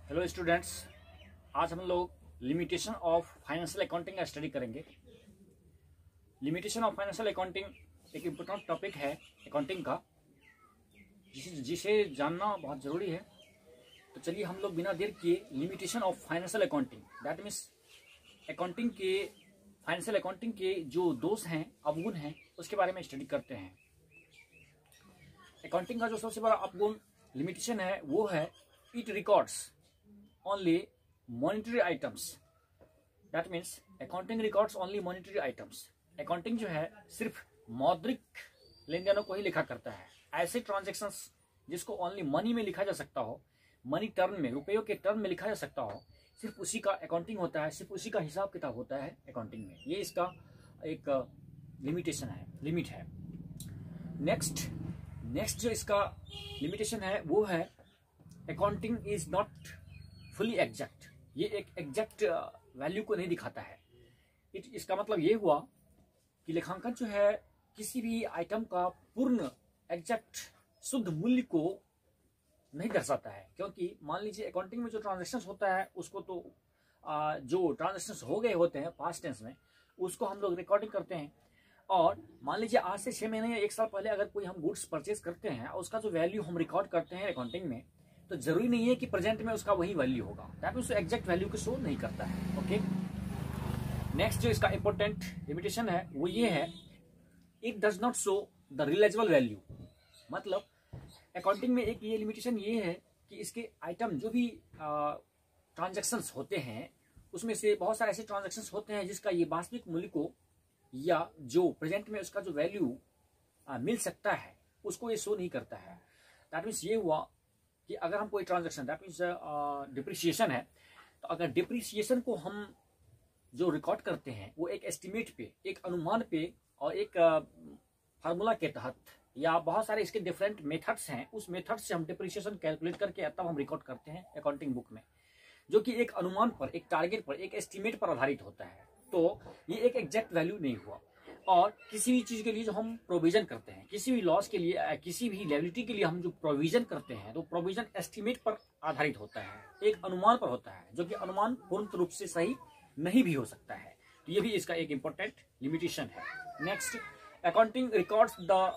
Hello students, आज हम लोग लिमिटेशन ऑफ फाइनेंशियल अकाउंटिंग का स्टडी करेंगे। लिमिटेशन ऑफ फाइनेंशियल अकाउंटिंग एक इम्पोर्टेंट टॉपिक है अकाउंटिंग का, जिसे जानना बहुत ज़रूरी है। तो चलिए हम लोग बिना देर किए limitation of financial accounting, that means accounting के फाइनेंशियल अकाउंटिंग के जो दोष हैं, अवगुण हैं, उसके बारे में स्टडी करते हैं। अकाउंटिंग का जो सबसे बड़ा अवगुण लिमिटेशन है वो है it records only monetary items, that means accounting records only monetary items। accounting जो है सिर्फ मौद्रिक लेन देनों को ही लिखा करता है। ऐसे ट्रांजैक्शंस जिसको ओनली मनी में लिखा जा सकता हो, मनी टर्म में, रुपयों के टर्म में लिखा जा सकता हो, सिर्फ उसी का अकाउंटिंग होता है, सिर्फ उसी का हिसाब किताब होता है अकाउंटिंग में। ये इसका एक लिमिटेशन है, लिमिट है। नेक्स्ट जो इसका लिमिटेशन है वो है accounting is not fully exact. ये एक एग्जैक्ट वैल्यू को नहीं दिखाता है। इसका मतलब ये हुआ कि लेखांकन जो है किसी भी आइटम का पूर्ण एग्जैक्ट शुद्ध मूल्य को नहीं दर्शाता है, क्योंकि मान लीजिए अकाउंटिंग में जो ट्रांजैक्शंस होता है उसको तो जो ट्रांजैक्शंस हो गए होते हैं पास्ट टेंस में, उसको हम लोग रिकॉर्डिंग करते हैं। और मान लीजिए आज से 6 महीने या 1 साल पहले अगर कोई हम गुड्स परचेज करते हैं, उसका जो वैल्यू हम रिकॉर्ड करते हैं अकाउंटिंग में, तो जरूरी नहीं है कि प्रेजेंट में उसका वही वैल्यू होगा। दैट मींस एग्जैक्ट वैल्यू को शो नहीं करता है। ओके, नेक्स्ट जो इसका इंपॉर्टेंट लिमिटेशन है वो ये है, it does not show the realizable value. मतलब अकाउंटिंग में एक ये लिमिटेशन ये है कि इसके आइटम जो भी ट्रांजैक्शंस होते हैं, उसमें से बहुत सारे ऐसे ट्रांजैक्शंस होते हैं जिसका ये वास्तविक मूल्य को या जो प्रेजेंट में उसका जो वैल्यू मिल सकता है उसको ये शो नहीं करता है। दैट मीन्स ये हुआ कि अगर हम कोई ट्रांजैक्शन, दैट मीन्स डिप्रिसिएशन है, तो अगर डिप्रिसिएशन को हम जो रिकॉर्ड करते हैं वो एक एस्टिमेट पे, एक अनुमान पे और एक फार्मूला के तहत, या बहुत सारे इसके डिफरेंट मेथड्स हैं, उस मेथड से हम डिप्रिसिएशन कैलकुलेट करके तब हम रिकॉर्ड करते हैं अकाउंटिंग बुक में, जो कि एक अनुमान पर, एक टारगेट पर, एक एस्टिमेट पर आधारित होता है। तो ये एक एग्जैक्ट वैल्यू नहीं हुआ। और किसी भी चीज के लिए जो हम प्रोविजन करते हैं, किसी भी लॉस के लिए, किसी भी लायबिलिटी के लिए हम जो प्रोविजन करते हैं, तो प्रोविजन एस्टिमेट पर आधारित होता है, एक अनुमान पर होता है, जो कि अनुमान पूर्ण रूप से सही नहीं भी हो सकता है। तो ये भी इसका एक इंपॉर्टेंट लिमिटेशन है। Next, accounting records the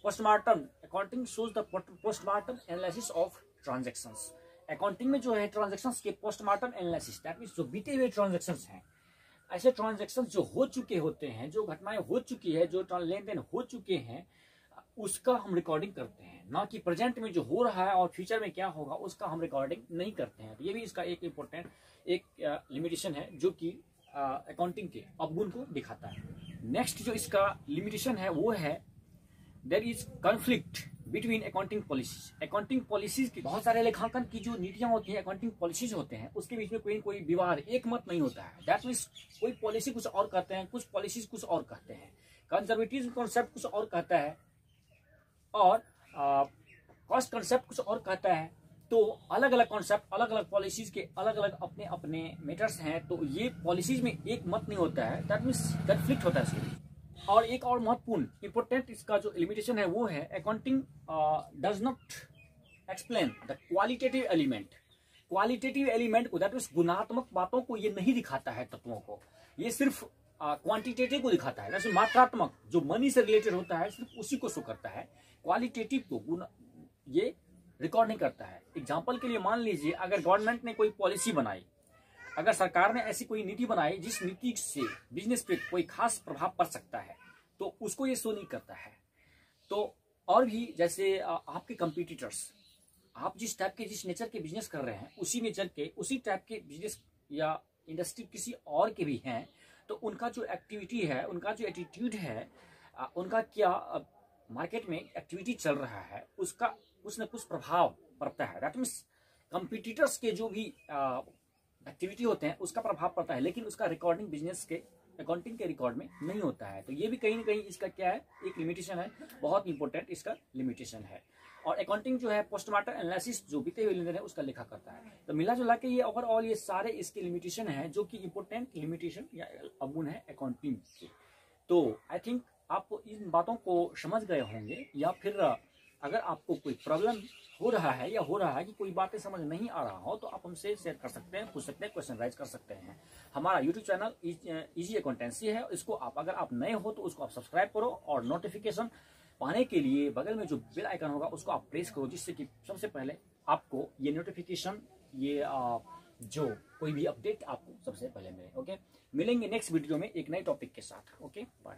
postmortem. Accounting shows the postmortem analysis of transactions. Accounting में जो है ट्रांजैक्शंस के पोस्टमार्टम एनालिसिस, दैट मींस जो बीते हुए ट्रांजैक्शंस हैं, ऐसे ट्रांजैक्शंस जो हो चुके होते हैं, जो घटनाएं हो चुकी है, जो लेन देन हो चुके हैं, उसका हम रिकॉर्डिंग करते हैं, ना कि प्रेजेंट में जो हो रहा है और फ्यूचर में क्या होगा उसका हम रिकॉर्डिंग नहीं करते हैं। तो ये भी इसका एक इम्पोर्टेंट एक लिमिटेशन है जो कि अकाउंटिंग के अवगुण को दिखाता है। नेक्स्ट जो इसका लिमिटेशन है वो है, there is conflict between accounting policies. Accounting policies की, बहुत सारे लेखांकन की जो नीतियां होती हैं, अकाउंटिंग पॉलिसीज होते हैं, उसके बीच में कोई विवाद, एक मत नहीं होता है। दैट मीन्स कोई पॉलिसी कुछ और कहते हैं, कुछ पॉलिसीज कुछ और कहते हैं, कंजर्वेटिव कॉन्सेप्ट कुछ और कहता है और कॉस्ट कॉन्सेप्ट कुछ और कहता है। तो अलग अलग कॉन्सेप्ट, अलग अलग पॉलिसीज के अलग अलग अपने अपने मेटर्स हैं। तो ये पॉलिसीज में एक मत नहीं होता है, दैट मीन्स कंफ्लिक्ट होता है। और एक और महत्वपूर्ण इंपोर्टेंट इसका जो लिमिटेशन है वो है, accounting does not explain the qualitative element. Qualitative element को, दैट मीन्स गुणात्मक बातों को ये नहीं दिखाता है, तत्वों को। ये सिर्फ क्वांटिटेटिव को दिखाता है, जैसे मात्रात्मक जो मनी से रिलेटेड होता है सिर्फ उसी को शो करता है। क्वालिटेटिव को ये रिकॉर्ड नहीं करता है। एग्जाम्पल के लिए मान लीजिए, अगर गवर्नमेंट ने कोई पॉलिसी बनाई, अगर सरकार ने ऐसी कोई नीति बनाई जिस नीति से बिजनेस पे कोई खास प्रभाव पड़ सकता है, तो उसको ये शो नहीं करता है। तो और भी जैसे आपके कंपटीटर्स, आप जिस टाइप के, जिस नेचर के बिजनेस कर रहे हैं, उसी नेचर के, उसी टाइप के बिजनेस या इंडस्ट्री किसी और के भी हैं, तो उनका जो एक्टिविटी है, उनका जो एटीट्यूड है, उनका क्या मार्केट में एक्टिविटी चल रहा है, उसका कुछ न कुछ प्रभाव पड़ता है। दैट मीन्स कंपटीटर्स के जो भी एक्टिविटी होते हैं उसका प्रभाव पड़ता है, लेकिन उसका रिकॉर्डिंग बिजनेस के अकाउंटिंग के रिकॉर्ड में नहीं होता है। तो ये भी कहीं ना कहीं इसका क्या है, एक लिमिटेशन है, बहुत इंपॉर्टेंट इसका लिमिटेशन है। और अकाउंटिंग जो है पोस्टमार्टम एनालिसिस जो बीते हुए लेन देन है उसका लिखा करता है। तो मिला जुला के ये ओवरऑल ये सारे इसके लिमिटेशन है जो कि इंपॉर्टेंट लिमिटेशन या अवगुण है अकाउंटिंग के। तो आई थिंक आप इन बातों को समझ गए होंगे, या फिर अगर आपको कोई प्रॉब्लम हो रहा है या हो रहा है कि कोई बातें समझ नहीं आ रहा हो तो आप हमसे शेयर कर सकते हैं, पूछ सकते हैं, क्वेश्चन राइज कर सकते हैं। हमारा यूट्यूब चैनल इजी अकाउंटेंसी है, इसको आप अगर आप नए हो तो उसको आप सब्सक्राइब करो और नोटिफिकेशन पाने के लिए बगल में जो बेल आइकन होगा उसको आप प्रेस करो, जिससे कि सबसे पहले आपको ये नोटिफिकेशन, ये जो कोई भी अपडेट आपको सबसे पहले मिले। ओके, मिलेंगे नेक्स्ट वीडियो में एक नए टॉपिक के साथ। Okay, bye.